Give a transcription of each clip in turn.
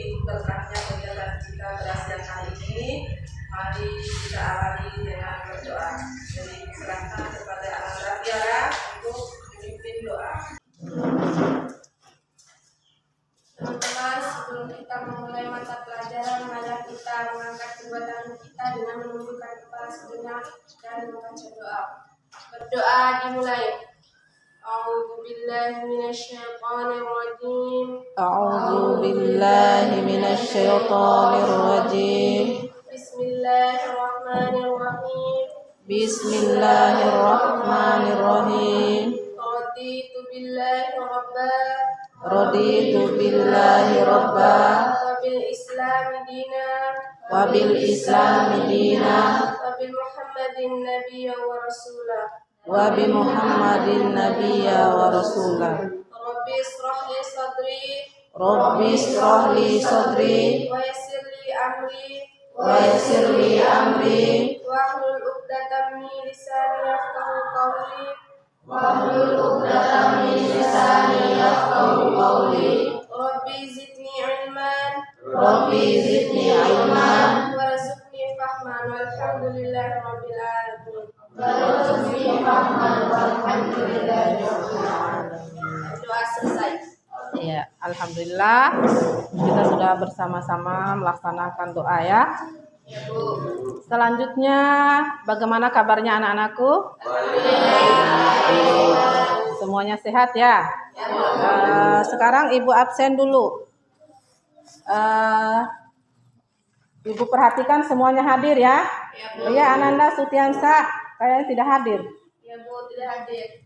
begitu berkahnya kegiatan kita pada siang hari ini. Mari kita awali dengan berdoa. Jadi serahkan kepada Ananda Tiara untuk memimpin doa. Teman-teman, sebelum kita memulai mata pelajaran, mari kita mengangkat kedua tangan kita dengan menundukkan kepala sejenak dan membaca doa. Berdoa dimulai. A'udzu billahi minasyaitonir rajim. A'udzu billahi minasyaitonir rajim. Bismillahirrahmanirrahim. Bismillahirrahmanirrahim. Raditu billahi rabba. Raditu billahi rabba. Wa bil islami dina. Wa bil islami dina. Wa bil Muhammadin nabiyya wa rasulah. Wa bi Muhammadin nabiyya wa rasulah. Rabbi israh li sadri. Rabbi israh li sadri. Wa yassir li amri. Wa yassir li amri. Wahlul 'uqdatam min lisani yafqahu qawli. Wahlul 'uqdatam min lisani yafqahu qawli. Rabbi zidni ilman. Rabbi zidni ilman. Warzuqni fahman. Walhamdulillahi rabbil alamin. Warzuqni fahman. Walhamdulillahi rabbil alamin. Doa selesai. Ya, alhamdulillah kita sudah bersama-sama melaksanakan doa ya. Ya, Bu. Selanjutnya, bagaimana kabarnya anak-anakku? Semuanya sehat ya? Sekarang Ibu absen dulu. Ibu perhatikan semuanya hadir ya? Iya, Ananda Sutiansa kayaknya tidak hadir. Ya, Bu, tidak hadir.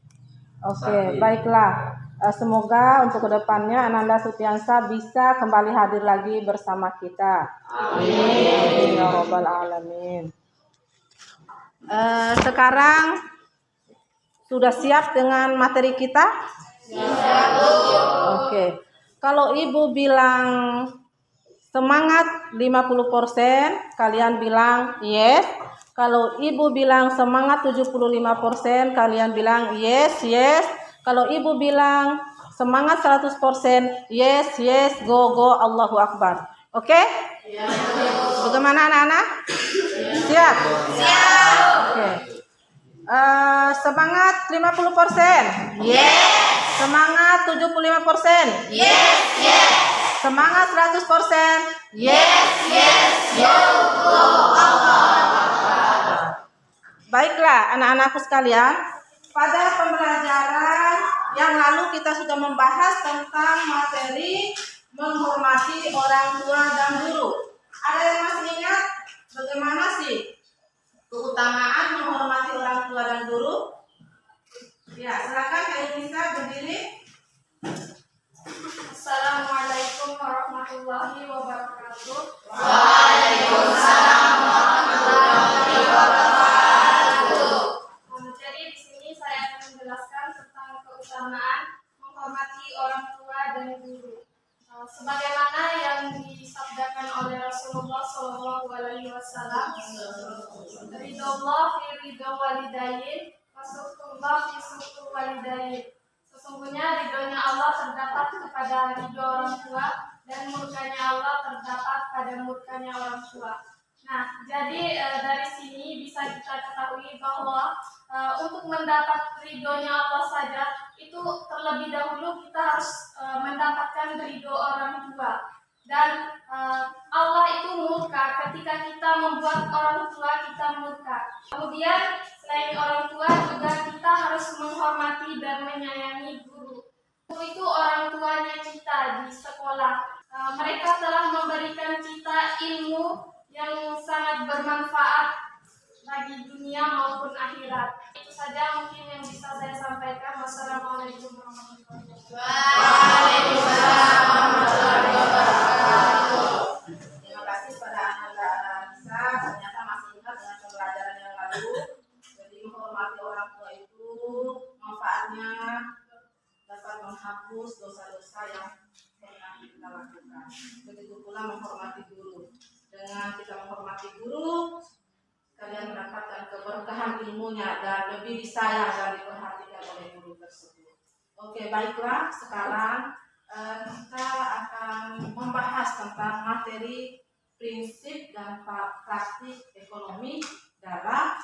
Oke, baiklah. Semoga untuk kedepannya Ananda Sutiansa bisa kembali hadir lagi bersama kita. Amin. Ya Rabbal Alamin. Sekarang sudah siap dengan materi kita? Siap. Oke. Kalau Ibu bilang semangat 50%, kalian bilang yes. Kalau Ibu bilang semangat 75%, kalian bilang yes, yes. Kalau Ibu bilang semangat 100%, yes, yes, go, go, Allahu Akbar. Oke? Ya. Bagaimana anak-anak? Siap? Siap. Oke. Semangat 50%? Yes. Semangat 75%? Yes, yes. Semangat 100%? Yes, yes, go, go, Allahu Akbar. Baiklah anak-anakku sekalian. Pada pembelajaran yang lalu kita sudah membahas tentang materi menghormati orang tua dan guru. Ada yang masih ingat bagaimana sih keutamaan menghormati orang tua dan guru? Ya, silakan Kak Yunisa berdiri. Assalamualaikum warahmatullahi wabarakatuh. Waalaikumsalam warahmatullahi wabarakatuh. Jadi di sini saya akan menjelaskan tentang keutamaan menghormati orang tua dan guru. Sebagaimana yang disabdakan oleh Rasulullah SAW, ridhollah fi ridho walidain, wasukhtullah fi sukhtul walidain. Sesungguhnya ridhonya Allah terdapat kepada ridho orang tua dan murkanya Allah terdapat pada murkanya orang tua. Nah, jadi dari sini bisa kita ketahui bahwa untuk mendapat ridhonya Allah saja itu terlebih dahulu kita harus mendapatkan ridho orang tua. Dan Allah itu murka ketika kita membuat orang tua kita murka. Kemudian selain orang tua juga kita harus menghormati dan menyayangi guru. Guru itu orang tuanya kita di sekolah. Mereka telah memberikan kita ilmu yang sangat bermanfaat bagi dunia maupun akhirat. Itu saja mungkin yang bisa saya sampaikan. Wassalamualaikum warahmatullahi wabarakatuh. Waalaikumsalam warahmatullahi wabarakatuh. Terima kasih pada Ananda Nisa. Ternyata masih ingat dengan pembelajaran yang lalu. Jadi menghormati orang tua itu manfaatnya dapat menghapus dosa-dosa yang pernah kita lakukan. Begitu pula menghormati guru. Dengan kita menghormati guru, kalian mendapatkan keberkahan ilmunya dan lebih disayang dan diperhatikan oleh guru tersebut. Oke, baiklah. Sekarang kita akan membahas tentang materi prinsip dan praktik ekonomi dalam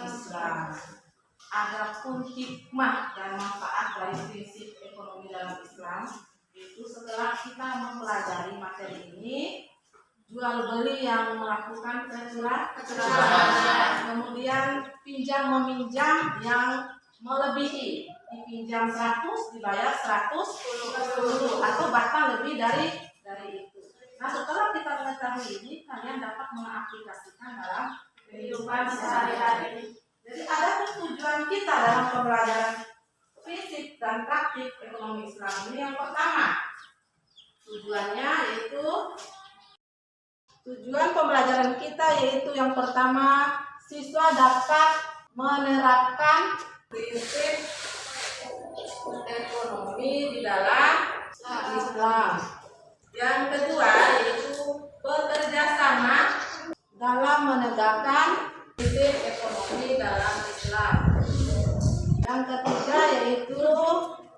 Islam. Adapun hikmah dan manfaat dari prinsip ekonomi dalam Islam itu setelah kita mempelajari materi ini, jual beli yang melakukan kecurangan, kemudian pinjam meminjam yang melebihi, dipinjam 100 dibayar 110 atau bahkan lebih dari itu. Nah, setelah kita mengetahui ini, kalian dapat mengaplikasikan dalam kehidupan sehari-hari. Jadi ada tujuan kita dalam pembelajaran prinsip dan praktik ekonomi Islam ini. Yang pertama, tujuan pembelajaran kita yaitu yang pertama, siswa dapat menerapkan prinsip ekonomi di dalam Islam. Yang kedua yaitu bekerja sama dalam menegakkan prinsip ekonomi dalam Islam. Yang ketiga yaitu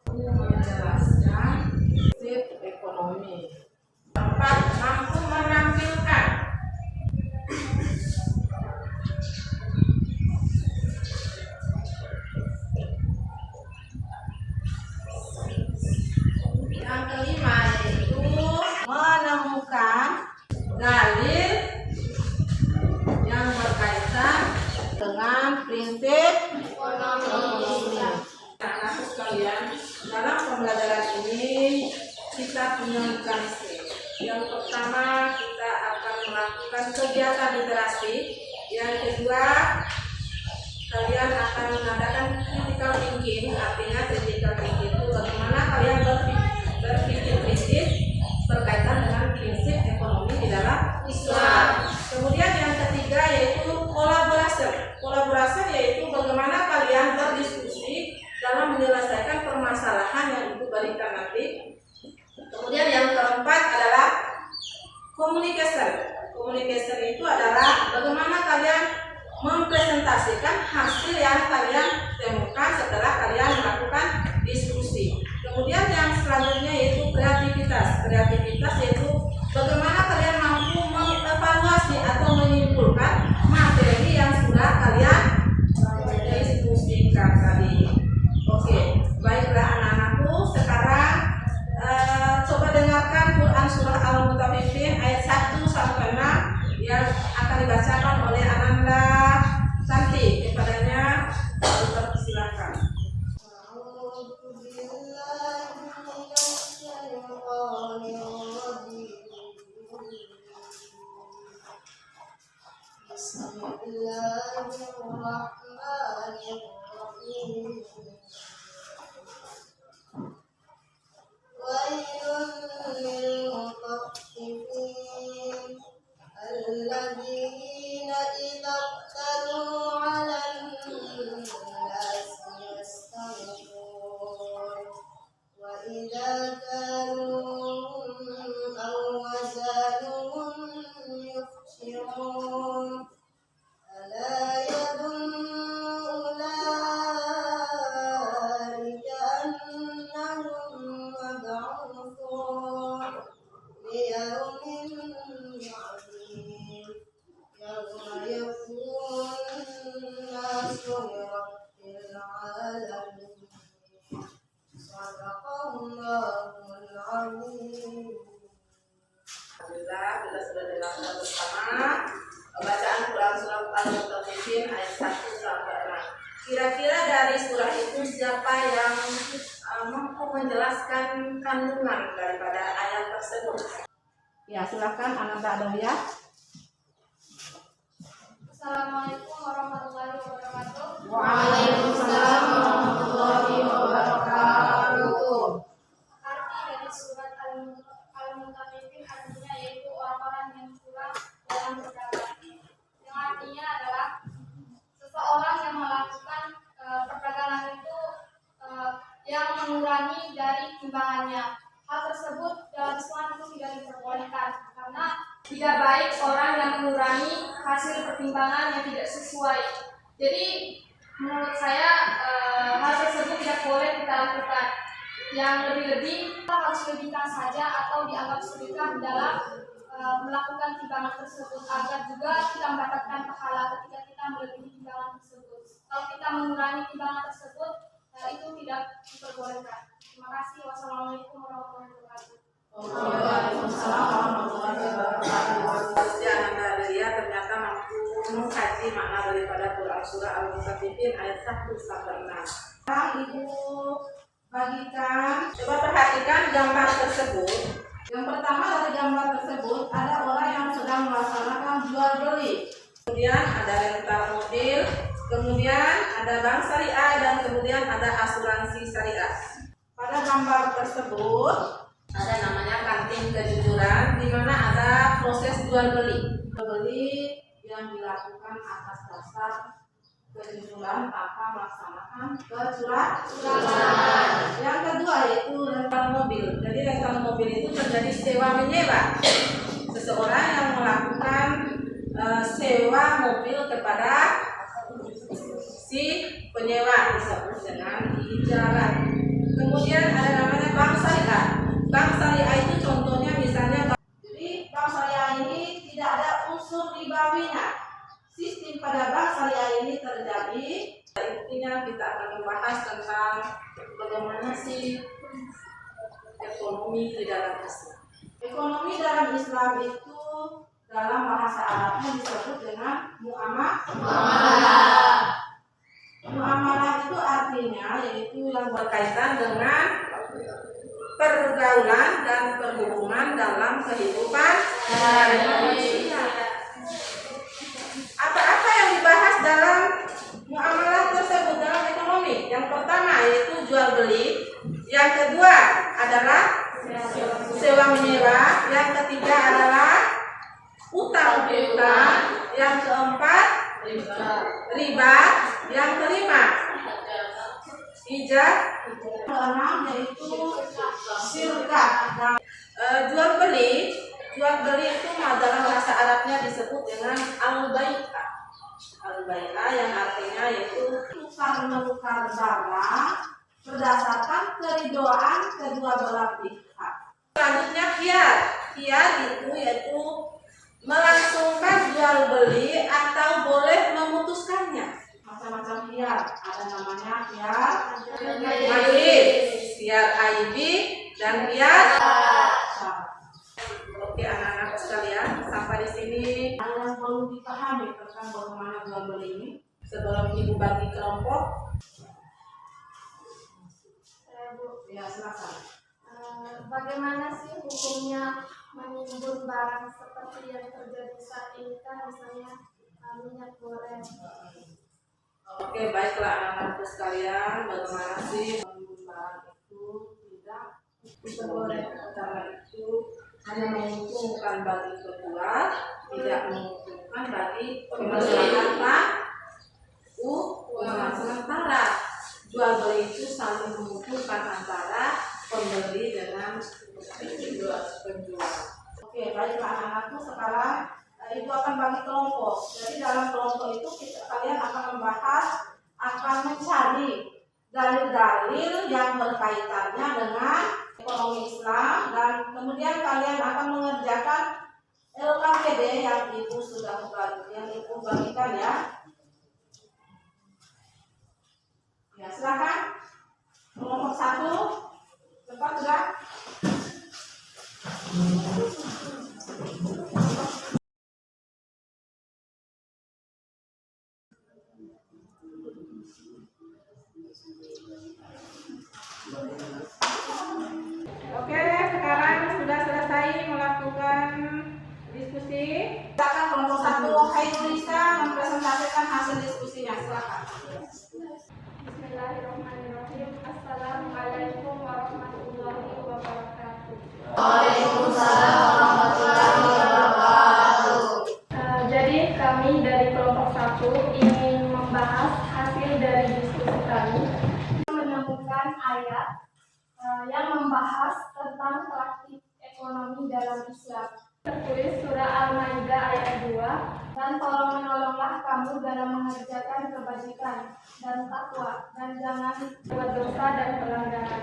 menjelaskan prinsip ekonomi. Keempat, mampu menampilkan yang kelima yaitu menemukan dalil yang berkaitan dengan prinsip ekonomi. Anak sekalian, dalam pembelajaran ini kita punya mekanisme. Yang pertama, kita akan melakukan kegiatan literasi. Yang kedua, kalian akan mengadakan critical thinking. Artinya critical thinking itu bagaimana kalian berpikir kritis berkaitan dengan prinsip ekonomi di dalam Islam. Kemudian yang ketiga yaitu kolaborasi yaitu bagaimana kalian berdiskusi dalam menyelesaikan permasalahan yang itu berikan nanti. Kemudian yang keempat adalah communication itu adalah bagaimana kalian mempresentasikan hasil yang kalian temukan setelah kalian melakukan diskusi. Kemudian yang selanjutnya yaitu kreativitas yaitu bagaimana kalian mampu mengevaluasi atau menyimpulkan materi yang sudah kalian diskusikan tadi. Oke, baiklah anak-anakku, sekarang coba dengarkan Quran surah Al-Mutaffifin ayat 1 sampai 6 yang akan dibacakan oleh Ananda Santi. Kepadanya dipersilakan. Bismillahirrahmanirrahim. ويل للمطففين الذين إذا اكتالوا على الناس يستوفون وإذا كالوهم أو وزنوهم يخسرون ألا يظن أولئك أنهم مبعوثون ليوم عظيم يوم يقوم الناس لرب العالمين. صدق الله العظيم. Alhamdulillah, kita sudah dengarkan bersama bacaan Quran surah Al-Mutaffifin ayat 1 sampai 6. Kira-kira dari surah itu siapa yang mampu menjelaskan kandungan daripada ayat tersebut? Ya, silakan Ananda Adawiyah. Assalamualaikum warahmatullahi wabarakatuh. Waalaikumsalam warahmatullahi wabarakatuh. Arti dari surat Al-Mutaffifin artinya yaitu orang-orang yang curang dalam perdagangan. Yang artinya adalah seseorang yang melakukan perdagangan itu yang mengurangi dari timbangannya. Hal tersebut dalam Islam itu tidak diperbolehkan karena tidak baik orang yang mengurangi hasil pertimbangan yang tidak sesuai. Jadi menurut saya hal tersebut tidak boleh kita lakukan. yang lebih-lebih kita harus lebihkan saja atau dianggap sedekah dalam melakukan timbangan tersebut agar juga kita mendapatkan pahala ketika kita melebihi timbangan tersebut. Kalau kita mengurangi timbangan tersebut itu tidak diperbolehkan. Terima kasih. Wassalamualaikum warahmatullahi wabarakatuh. Waalaikumsalam warahmatullahi wabarakatuh. Usia Anda Ria ternyata mampu mengkaji makna daripada Quran surah Al-Mutaffifin ayat 1 sampai 6. Sekarang Ibu bagikan, coba perhatikan gambar tersebut. Yang pertama dari gambar tersebut ada orang yang sedang melaksanakan jual beli. Kemudian ada rental mobil, kemudian ada bank syariah, dan kemudian ada asuransi syariah. Pada gambar tersebut ada namanya kantin kejujuran, di mana ada proses jual beli. Jual beli yang dilakukan atas dasar kejujuran tanpa melaksanakan kecurangan. Yang kedua yaitu rental mobil. Jadi rental mobil itu terjadi sewa menyewa. Seseorang yang melakukan sewa mobil kepada si penyewa disebut dengan ijarah. Kemudian ada namanya bank syariah. Bank syariah itu contohnya misalnya, jadi bank syariah ini tidak ada unsur ribawinya. Sistem pada bank syariah ini terjadi. Intinya kita akan membahas tentang bagaimana sih ekonomi di dalam Islam. Ekonomi dalam Islam itu dalam bahasa Arabnya disebut dengan muamalah. Muamalah itu artinya yaitu yang berkaitan dengan pergaulan dan perhubungan dalam kehidupan manusia. Apa-apa yang dibahas dalam muamalah tersebut dalam ekonomi? Yang pertama yaitu jual beli, yang kedua adalah sewa menyewa, yang ketiga adalah utang piutang, yang keempat riba, yang kelima ijab, keenam yaitu syirkah. Jual beli itu dalam bahasa Arabnya disebut dengan al-bai'ah. Al-bai'ah yang artinya yaitu tukar menukar barang berdasarkan keridoan kedua belah pihak. Selanjutnya khiyar. Khiyar itu yaitu melangsungkan jual beli atau boleh memutuskannya. Macam-macam khiyar, ada namanya khiyar majlis, khiyar aibi, dan khiyar. Oke anak-anak sekalian, sampai di sini ada yang perlu dipahami tentang bagaimana jual beli ini. Sebelum Ibu bagi kelompok, ya silakan. Bagaimana sih hukumnya menimbun barang seperti yang terjadi saat ini kan, misalnya minyak goreng? Oke, baiklah anak-anakku sekalian, bagaimana sih menimbun barang itu tidak diperbolehkan, karena itu hanya menguntungkan bagi penjual, tidak menguntungkan bagi pembeli. Sementara jual beli itu saling menguntungkan antara pembeli dengan penjual. Oke, baiklah anak-anakku, sekarang Ibu akan bagi kelompok. Jadi dalam kelompok itu kalian akan membahas, akan mencari dalil-dalil yang berkaitannya dengan ekonomi Islam, dan kemudian kalian akan mengerjakan LKPD yang Ibu sudah yang Ibu bagikan ya. Ya, silakan. Kelompok 1, cepat sudah. Oke, sekarang sudah selesai melakukan diskusi. Silakan kelompok 1, Hairulisa mempresentasikan hasil diskusinya. Silakan. Bismillahirrahmanirrahim. Assalamualaikum warahmatullahi wabarakatuh. Waalaikumsalam warahmatullahi wabarakatuh. Jadi kami dari kelompok 1 ingin membahas hasil dari diskusi kami. Menemukan ayat yang membahas tentang praktik ekonomi dalam Islam. Tertulis surah Al-Maidah ayat 2, dan tolong menolonglah kamu dalam mengerjakan kebajikan dan takwa, dan jangan buat dosa dan pelanggaran.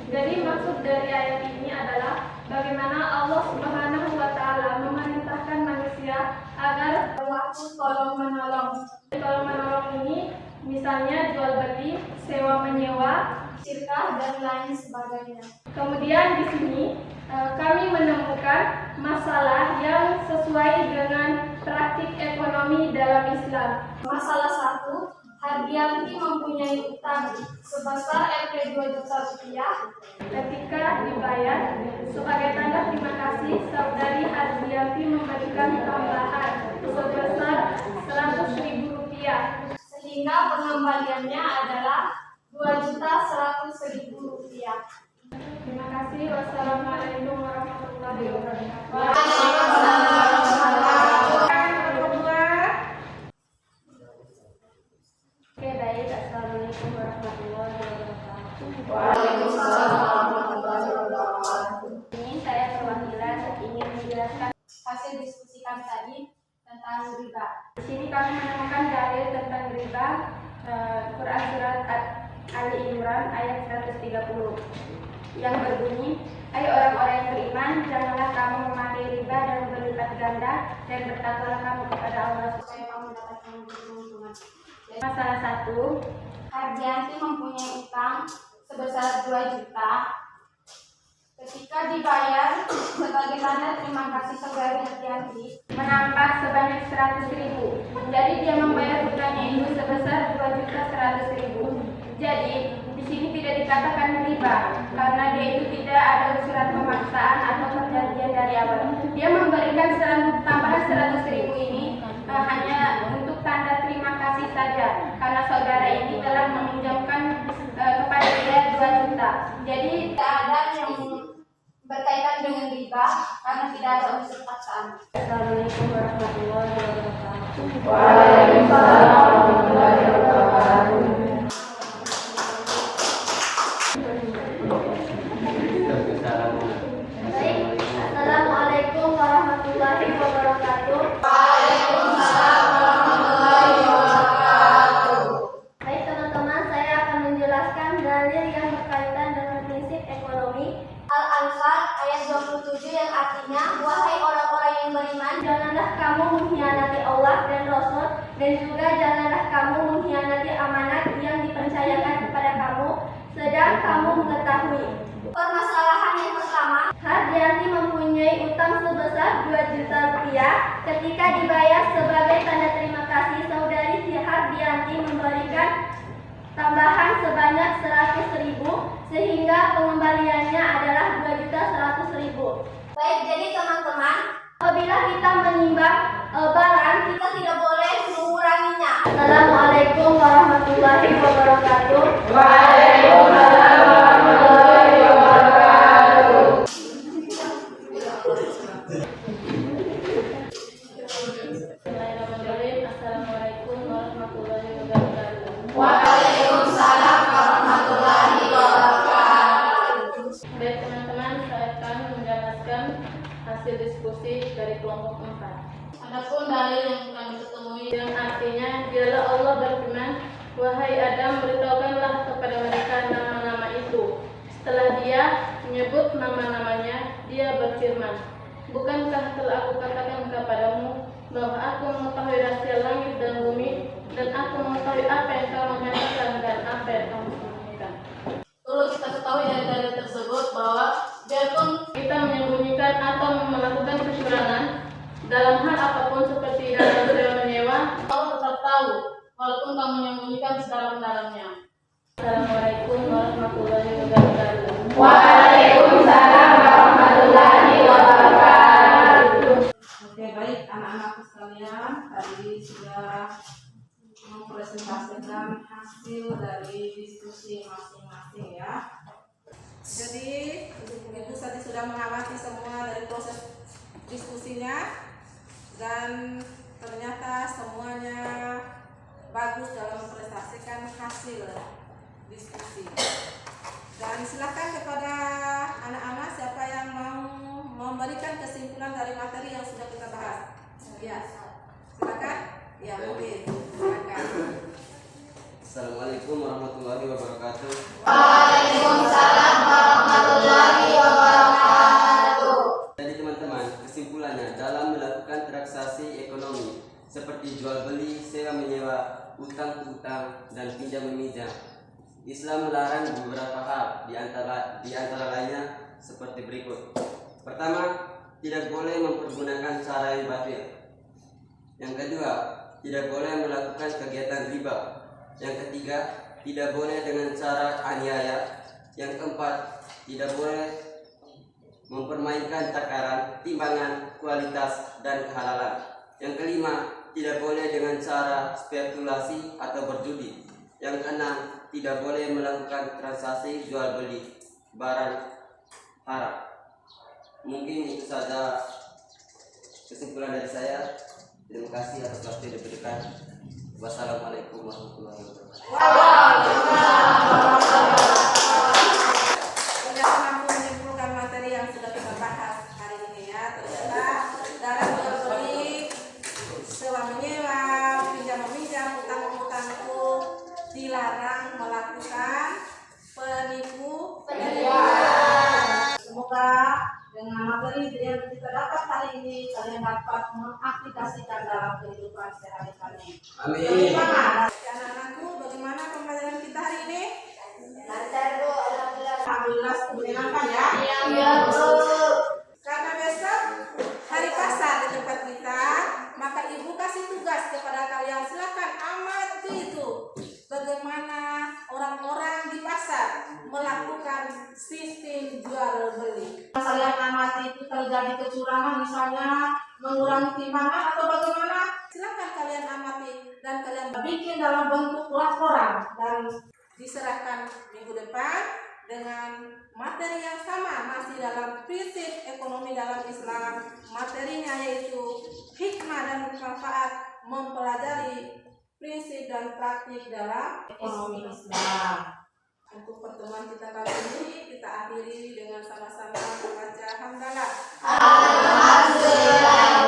Jadi maksud dari ayat ini adalah bagaimana Allah Subhanahu wa Ta'ala memerintahkan manusia agar berlaku tolong menolong. Tolong menolong ini misalnya jual beli, sewa menyewa, syirkah dan lain sebagainya. Kemudian di sini kami menemukan masalah yang sesuai dengan praktik ekonomi dalam Islam. Masalah 1, Hardianti mempunyai utang sebesar Rp 2 juta rupiah. Ketika dibayar, sebagai tanda terima kasih, saudari Hardianti memberikan tambahan sebesar Rp100.000, sehingga pengembaliannya adalah Rp2.100.000. Terima kasih. Wassalamualaikum warahmatullahi wabarakatuh. Oke, baik. Assalamualaikum warahmatullahi wabarakatuh. Waalaikumsalam warahmatullahi wabarakatuh. Ini saya perwakilan ingin menjelaskan hasil diskusi kami tadi tentang riba. Di sini kami menemukan dalil tentang riba, Quran surat Ali Imran ayat 130 yang berbunyi, hai orang-orang yang beriman, janganlah kamu memakai riba dan berlipat ganda, dan bertakwalah kamu kepada Allah supaya kamu mendapatkan keuntungan. Masalah 1, Hardianti mempunyai utang sebesar 2 juta. Ketika dibayar, sebagai tanda terima kasih saudari Hardianti menambah sebanyak 100.000. Jadi dia membayar hutangnya itu sebesar 2.100.000. Jadi di sini tidak dikatakan riba karena dia itu tidak ada surat pemaksaan atau perjanjian dari awal. Dia memberikan tambahan 100.000 ini hanya untuk tanda terima kasih saja karena saudara ini telah meminjamkan kepada dia 2 juta. Jadi tidak ada yang berkaitan dengan riba karena tidak ada unsur paksaan. Assalamualaikum warahmatullahi wabarakatuh. Waalaikumsalam warahmatullahi wabarakatuh. Assalamualaikum warahmatullahi wabarakatuh. Waalaikumsalam warahmatullahi wabarakatuh. Baik teman-teman, saya akan menjelaskan dalil yang berkaitan dengan prinsip ekonomi. Al-Anfal ayat 27 yang artinya, wahai orang-orang yang beriman, janganlah kamu mengkhianati Allah dan Rasul, dan juga janganlah kamu mengkhianati amanat yang dipercayakan kepada kamu, sedang kamu mengetahui. Permasalahan yang pertama, Hardianti mempunyai utang sebesar 2 juta rupiah. Ketika dibayar sebagai tanda terima kasih, saudari Hardianti memberikan tambahan sebanyak 100.000 sehingga pengembaliannya adalah 2.100.000. Baik, jadi teman-teman, apabila kita menimbang barang, kita tidak boleh menguranginya. Assalamualaikum warahmatullahi wabarakatuh. Waalaikumsalam warahmatullahi wabarakatuh. Assalamualaikum warahmatullahi wabarakatuh. Waalaikumsalam warahmatullahi wabarakatuh. Baik teman-teman, saya akan menjelaskan hasil diskusi dari kelompok 4. Adapun dalil yang kami ketemui yang artinya, dialah Allah berfirman, wahai Adam, beritahukanlah kepada mereka nama-nama itu. Setelah dia menyebut nama-namanya, dia berfirman, bukankah telah aku katakan kepadamu bahwa aku mengetahui rahasia langit dan bumi, dan aku mengetahui apa yang kamu nyatakan dan apa yang kamu sembunyikan. Perlu kita ketahui dari dalil tersebut bahwa biarpun kita menyembunyikan atau melakukan kecurangan dalam hal apapun seperti dalam sewa menyewa, kau tetap tahu walaupun kamu menyembunyikan sedalam-dalamnya. Assalamualaikum warahmatullahi wabarakatuh. Waalaikumsalam warahmatullahi wabarakatuh. Oke, baik anak-anakku sekalian, tadi sudah mempresentasikan hasil dari diskusi masing-masing ya. Jadi Ibu tadi sudah mengawasi semua dari proses diskusinya dan ternyata semuanya bagus dalam mempresentasikan hasil diskusi. Dan silakan kepada anak-anak siapa yang mau memberikan kesimpulan dari materi Ya, silakan. Ya, mungkin. Silakan. Assalamualaikum warahmatullahi wabarakatuh. Waalaikumsalam warahmatullahi wabarakatuh. Jadi teman-teman, kesimpulannya dalam melakukan transaksi ekonomi seperti jual beli, sewa menyewa, utang piutang, dan pinjam meminjam, Islam melarang beberapa hal di antara lainnya seperti berikut. Pertama, tidak boleh mempergunakan cara yang batil. Yang kedua, tidak boleh melakukan kegiatan riba. Yang ketiga, tidak boleh dengan cara aniaya. Yang keempat, tidak boleh mempermainkan takaran, timbangan, kualitas, dan kehalalan. Yang kelima, tidak boleh dengan cara spekulasi atau berjudi. Yang keenam, tidak boleh melakukan transaksi jual beli barang haram. Mungkin itu saja kesimpulan dari saya. Terima kasih atas waktu yang diberikan. Wassalamualaikum warahmatullahi wabarakatuh. Sudah mampu menyimpulkan materi yang sudah kita bahas hari ini ya. Ternyata dalam jual beli, sewa menyewa, pinjam meminjam, utang piutang itu dilarang melakukan penipuan. Semoga dengan materi yang kita dapat hari ini kalian dapat mengaplikasikan dalam kehidupan sehari-hari. Amin. Anak-anakku, bagaimana pembelajaran kita hari ini? Lancar Bu, Alhamdulillah menyenangkan ya. Iya Bu. Karena besok hari pasar di tempat kita, maka ibu kasih tugas kepada kalian. Silakan amati itu bagaimana orang-orang di pasar melakukan sistem jual beli. Kalian amati itu terjadi kecurangan, misalnya mengurangi timbangan atau bagaimana? Silakan kalian amati dan kalian bikin dalam bentuk laporan dan diserahkan minggu depan dengan materi yang sama, masih dalam prinsip ekonomi dalam Islam. Materinya yaitu hikmah dan manfaat mempelajari prinsip dan praktik dalam ekonomi Islam. Untuk pertemuan kita kali ini kita akhiri dengan sama-sama membaca hamdalah. Alhamdulillah.